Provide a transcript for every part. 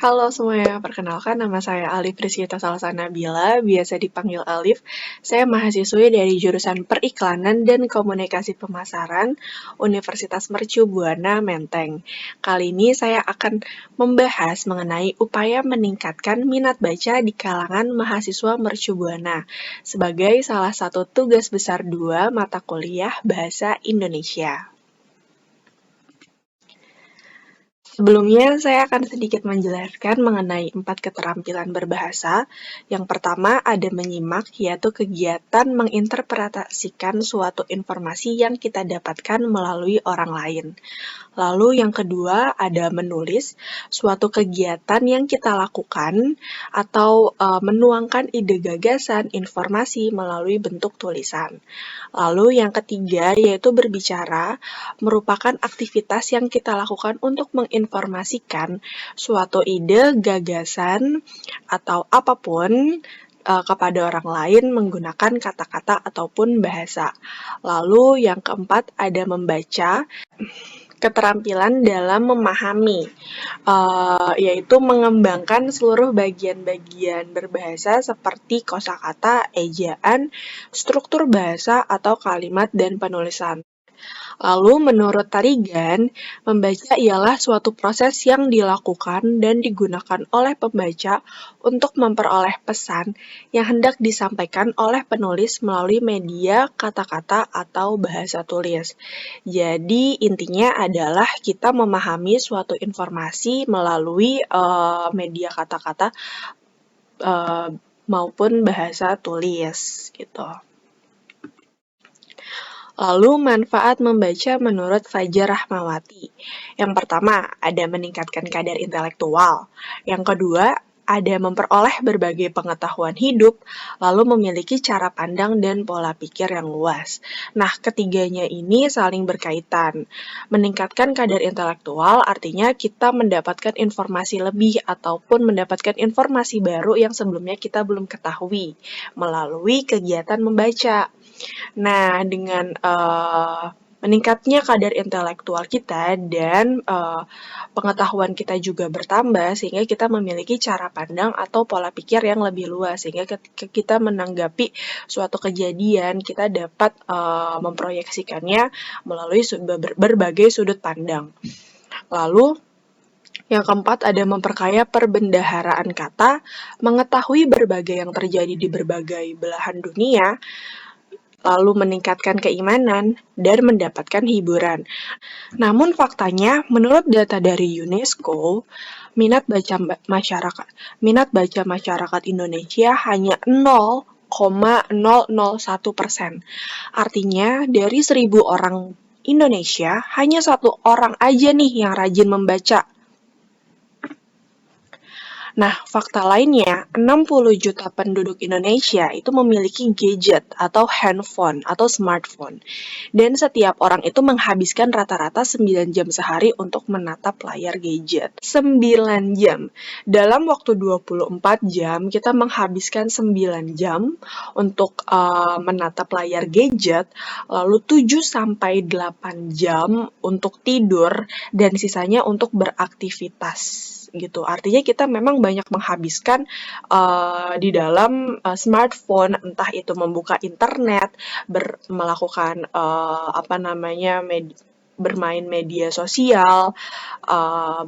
Halo semuanya, perkenalkan nama saya Alif Rizkyta Salsa Nabila, biasa dipanggil Alif. Saya mahasiswi dari jurusan Periklanan dan Komunikasi Pemasaran Universitas Mercu Buana Menteng. Kali ini saya akan membahas mengenai upaya meningkatkan minat baca di kalangan mahasiswa Mercu Buana sebagai salah satu tugas besar 2 mata kuliah Bahasa Indonesia. Sebelumnya, saya akan sedikit menjelaskan mengenai 4 keterampilan berbahasa. Yang pertama ada menyimak, yaitu kegiatan menginterpretasikan suatu informasi yang kita dapatkan melalui orang lain. Lalu yang kedua ada menulis, suatu kegiatan yang kita lakukan atau menuangkan ide gagasan, informasi melalui bentuk tulisan. Lalu yang ketiga yaitu berbicara, merupakan aktivitas yang kita lakukan untuk menginformasikan suatu ide, gagasan, atau apapun kepada orang lain menggunakan kata-kata ataupun bahasa. Lalu yang keempat ada membaca, keterampilan dalam memahami, yaitu mengembangkan seluruh bagian-bagian berbahasa seperti kosakata, ejaan, struktur bahasa, atau kalimat dan penulisan. Lalu menurut Tarigan, membaca ialah suatu proses yang dilakukan dan digunakan oleh pembaca untuk memperoleh pesan yang hendak disampaikan oleh penulis melalui media kata-kata atau bahasa tulis. Jadi intinya adalah kita memahami suatu informasi melalui media kata-kata maupun bahasa tulis gitu. Lalu manfaat membaca menurut Fajar Rahmawati. Yang pertama, ada meningkatkan kadar intelektual. Yang kedua, ada memperoleh berbagai pengetahuan hidup, lalu memiliki cara pandang dan pola pikir yang luas. Nah, ketiganya ini saling berkaitan. Meningkatkan kadar intelektual artinya kita mendapatkan informasi lebih ataupun mendapatkan informasi baru yang sebelumnya kita belum ketahui melalui kegiatan membaca. Nah, dengan meningkatnya kadar intelektual kita dan pengetahuan kita juga bertambah sehingga kita memiliki cara pandang atau pola pikir yang lebih luas sehingga ketika kita menanggapi suatu kejadian kita dapat memproyeksikannya melalui berbagai sudut pandang. Lalu yang keempat ada memperkaya perbendaharaan kata, mengetahui berbagai yang terjadi di berbagai belahan dunia, lalu meningkatkan keimanan, dan mendapatkan hiburan. Namun faktanya, menurut data dari UNESCO, minat baca masyarakat Indonesia hanya 0,001%. Artinya, dari 1.000 orang Indonesia, hanya 1 orang aja nih yang rajin membaca. Nah, fakta lainnya, 60 juta penduduk Indonesia itu memiliki gadget atau handphone atau smartphone. Dan setiap orang itu menghabiskan rata-rata 9 jam sehari untuk menatap layar gadget. 9 jam. Dalam waktu 24 jam, kita menghabiskan 9 jam untuk menatap layar gadget, lalu 7-8 jam untuk tidur, dan sisanya untuk beraktivitas. Gitu. Artinya kita memang banyak menghabiskan di dalam smartphone, entah itu membuka internet, melakukan bermain media sosial,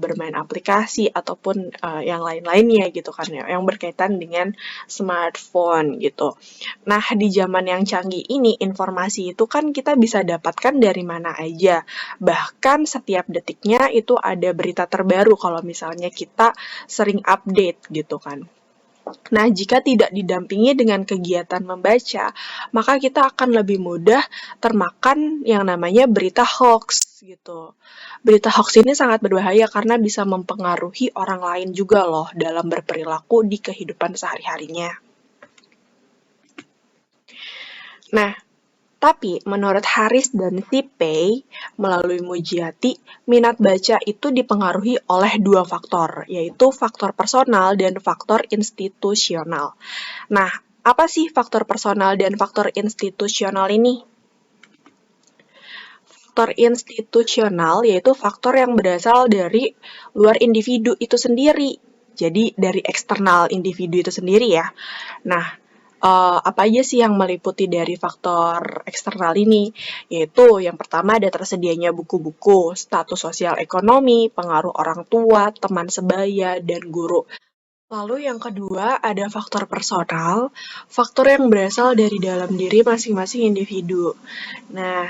bermain aplikasi ataupun yang lain-lainnya gitu kan ya, yang berkaitan dengan smartphone gitu. Nah, di zaman yang canggih ini informasi itu kan kita bisa dapatkan dari mana aja. Bahkan setiap detiknya itu ada berita terbaru kalau misalnya kita sering update gitu kan. Nah, jika tidak didampingi dengan kegiatan membaca, maka kita akan lebih mudah termakan yang namanya berita hoax gitu. Berita hoax ini sangat berbahaya karena bisa mempengaruhi orang lain juga loh dalam berperilaku di kehidupan sehari-harinya. Nah, tapi menurut Haris dan Tipei melalui Mujiati, minat baca itu dipengaruhi oleh 2 faktor, yaitu faktor personal dan faktor institusional. Nah, apa sih faktor personal dan faktor institusional ini? Faktor institusional yaitu faktor yang berasal dari luar individu itu sendiri. Jadi dari eksternal individu itu sendiri ya. Nah, apa aja sih yang meliputi dari faktor eksternal ini? Yaitu yang pertama ada tersedianya buku-buku, status sosial ekonomi, pengaruh orang tua, teman sebaya, dan guru. Lalu yang kedua ada faktor personal, faktor yang berasal dari dalam diri masing-masing individu. Nah,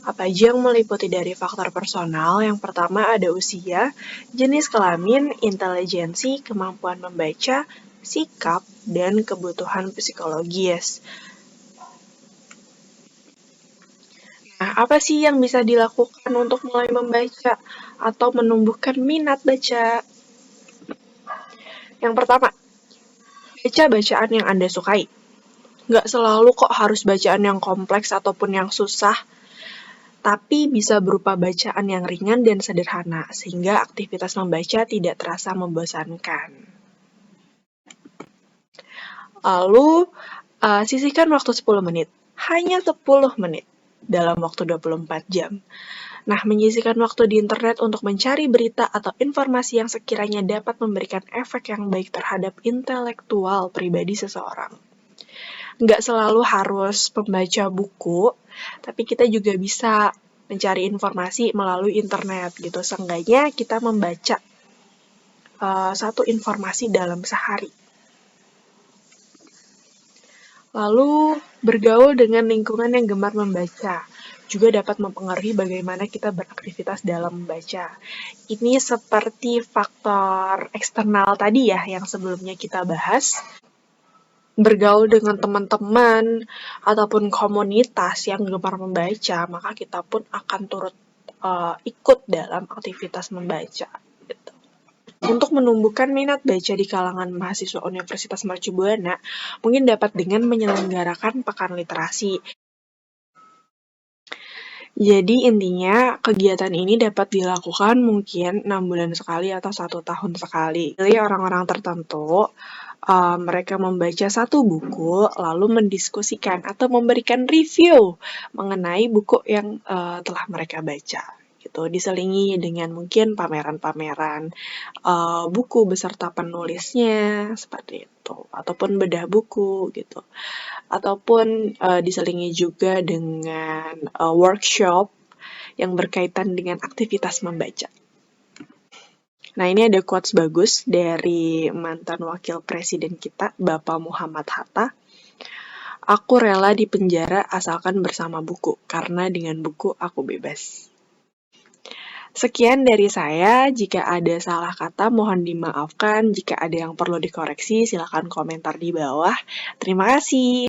apa aja yang meliputi dari faktor personal? Yang pertama ada usia, jenis kelamin, intelijensi, kemampuan membaca, sikap, dan kebutuhan psikologis. Nah, apa sih yang bisa dilakukan untuk mulai membaca atau menumbuhkan minat baca? Yang pertama, baca bacaan yang Anda sukai. Nggak selalu kok harus bacaan yang kompleks ataupun yang susah, tapi bisa berupa bacaan yang ringan dan sederhana, sehingga aktivitas membaca tidak terasa membosankan. Lalu, sisihkan waktu 10 menit. Hanya 10 menit dalam waktu 24 jam. Nah, menyisihkan waktu di internet untuk mencari berita atau informasi yang sekiranya dapat memberikan efek yang baik terhadap intelektual pribadi seseorang. Nggak selalu harus membaca buku, tapi kita juga bisa mencari informasi melalui internet gitu. Seenggaknya kita membaca satu informasi dalam sehari. Lalu, bergaul dengan lingkungan yang gemar membaca juga dapat mempengaruhi bagaimana kita beraktivitas dalam membaca. Ini seperti faktor eksternal tadi ya yang sebelumnya kita bahas. Bergaul dengan teman-teman ataupun komunitas yang gemar membaca, maka kita pun akan turut ikut dalam aktivitas membaca. Gitu. Untuk menumbuhkan minat baca di kalangan mahasiswa Universitas Mercu Buana, mungkin dapat dengan menyelenggarakan pekan literasi. Jadi intinya kegiatan ini dapat dilakukan mungkin 6 bulan sekali atau 1 tahun sekali. Jadi orang-orang tertentu mereka membaca satu buku lalu mendiskusikan atau memberikan review mengenai buku yang telah mereka baca. Gitu, diselingi dengan mungkin pameran-pameran buku beserta penulisnya seperti itu, ataupun bedah buku gitu, ataupun diselingi juga dengan workshop yang berkaitan dengan aktivitas membaca. Nah, ini ada quotes bagus dari mantan wakil presiden kita, Bapak Muhammad Hatta. Aku rela di penjara asalkan bersama buku, karena dengan buku aku bebas. Sekian dari saya, jika ada salah kata mohon dimaafkan, jika ada yang perlu dikoreksi silakan komentar di bawah. Terima kasih.